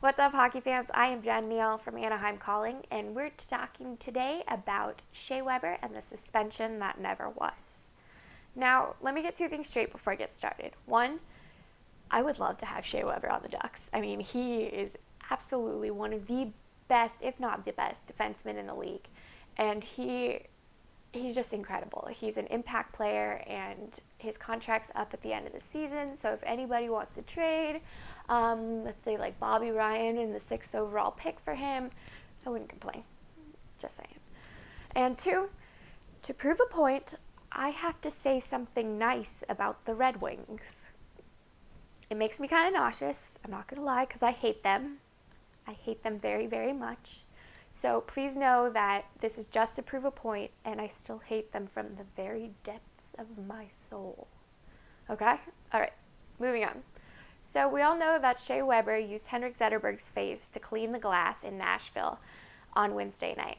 What's up, hockey fans? I am Jen Neal from Anaheim Calling, and we're talking today about Shea Weber and the suspension that never was. Now, let me get two things straight before I get started. One, I would love to have Shea Weber on the Ducks. I mean, he is absolutely one of the best, if not the best, defensemen in the league, and he's just incredible. He's an impact player, and his contract's up at the end of the season, so if anybody wants to trade, let's say like Bobby Ryan and the 6th overall pick for him, I wouldn't complain. Just saying. And two, to prove a point, I have to say something nice about the Red Wings. It makes me kind of nauseous, I'm not going to lie, because I hate them. I hate them very, very much. So please know that this is just to prove a point, and I still hate them from the very depths of my soul. Okay? All right, moving on. So we all know that Shea Weber used Henrik Zetterberg's face to clean the glass in Nashville on Wednesday night.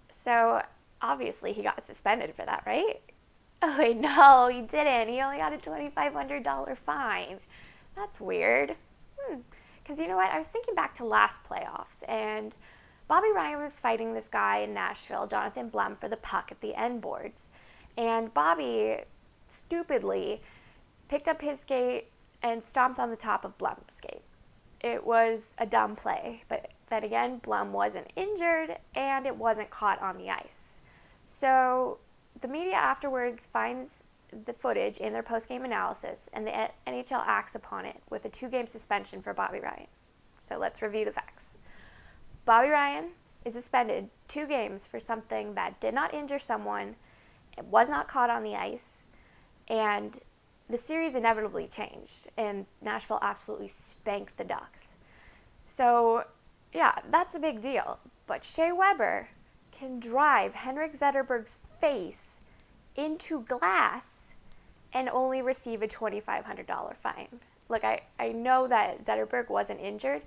So obviously he got suspended for that, right? Oh, wait, no, he didn't. He only got a $2,500 fine. That's weird. Because you know what? I was thinking back to last playoffs, and Bobby Ryan was fighting this guy in Nashville, Jonathan Blum, for the puck at the end boards. And Bobby stupidly picked up his skate and stomped on the top of Blum's skate. It was a dumb play, but then again, Blum wasn't injured and it wasn't caught on the ice. So the media afterwards finds the footage in their post-game analysis, and the NHL acts upon it with a 2-game suspension for Bobby Ryan. So let's review the facts. Bobby Ryan is suspended 2 games for something that did not injure someone, it was not caught on the ice, and the series inevitably changed, and Nashville absolutely spanked the Ducks. So, yeah, that's a big deal. But Shea Weber can drive Henrik Zetterberg's face into glass and only receive a $2,500 fine. Look, I know that Zetterberg wasn't injured,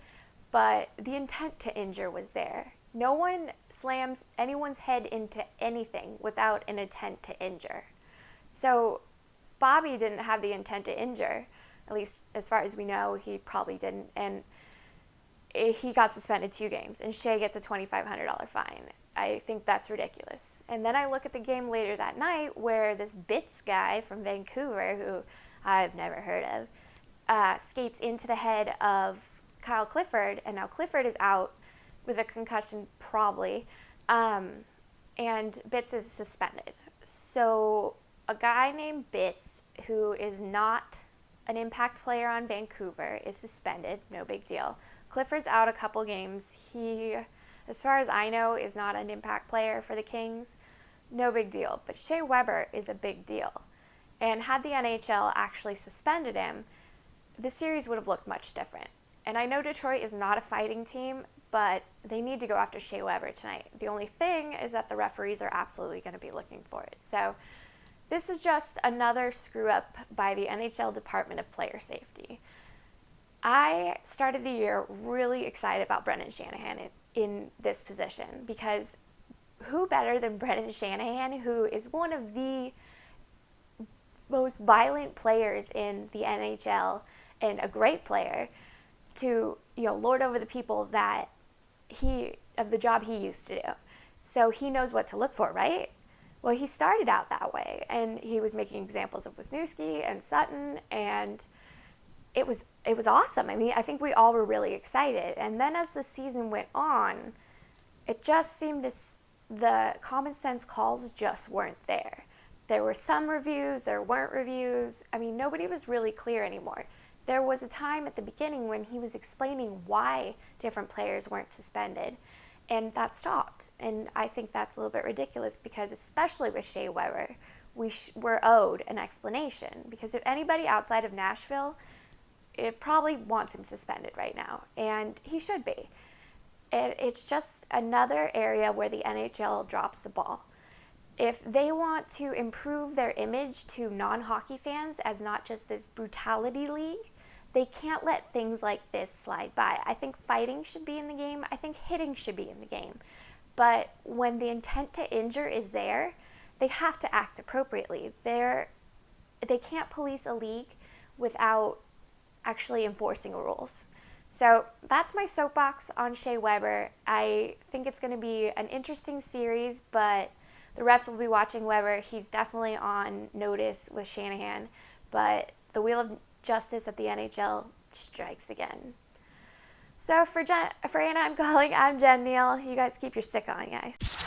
but the intent to injure was there. No one slams anyone's head into anything without an intent to injure. So Bobby didn't have the intent to injure, at least as far as we know, he probably didn't, and he got suspended 2 games, and Shea gets a $2,500 fine. I think that's ridiculous. And then I look at the game later that night where this Bits guy from Vancouver, who I've never heard of, skates into the head of Kyle Clifford, and now Clifford is out with a concussion probably, and Bits is suspended. So a guy named Bits, who is not an impact player on Vancouver, is suspended, no big deal. Clifford's out a couple games. He, as far as I know, is not an impact player for the Kings, no big deal. But Shea Weber is a big deal. And had the NHL actually suspended him, the series would have looked much different. And I know Detroit is not a fighting team, but they need to go after Shea Weber tonight. The only thing is that the referees are absolutely going to be looking for it. So this is just another screw up by the NHL Department of Player Safety. I started the year really excited about Brendan Shanahan in this position, because who better than Brendan Shanahan, who is one of the most violent players in the NHL and a great player, to lord over the people that of the job he used to do. So he knows what to look for, right? Well, he started out that way, and he was making examples of Wisniewski and Sutton, and it was awesome. I mean, I think we all were really excited. And then as the season went on, it just seemed the common sense calls just weren't there. There were some reviews, there weren't reviews. I mean, nobody was really clear anymore. There was a time at the beginning when he was explaining why different players weren't suspended, and that stopped. And I think that's a little bit ridiculous, because especially with Shea Weber, we're owed an explanation. Because if anybody outside of Nashville, it probably wants him suspended right now, and he should be. It's just another area where the NHL drops the ball. If they want to improve their image to non-hockey fans as not just this brutality league, they can't let things like this slide by. I think fighting should be in the game. I think hitting should be in the game. But when the intent to injure is there, they have to act appropriately. They can't police a league without actually enforcing rules. So that's my soapbox on Shea Weber. I think it's going to be an interesting series, but the refs will be watching Weber. He's definitely on notice with Shanahan, but the wheel of justice at the NHL strikes again. So for Anaheim Calling, I'm Jen Neal. You guys keep your stick on, guys.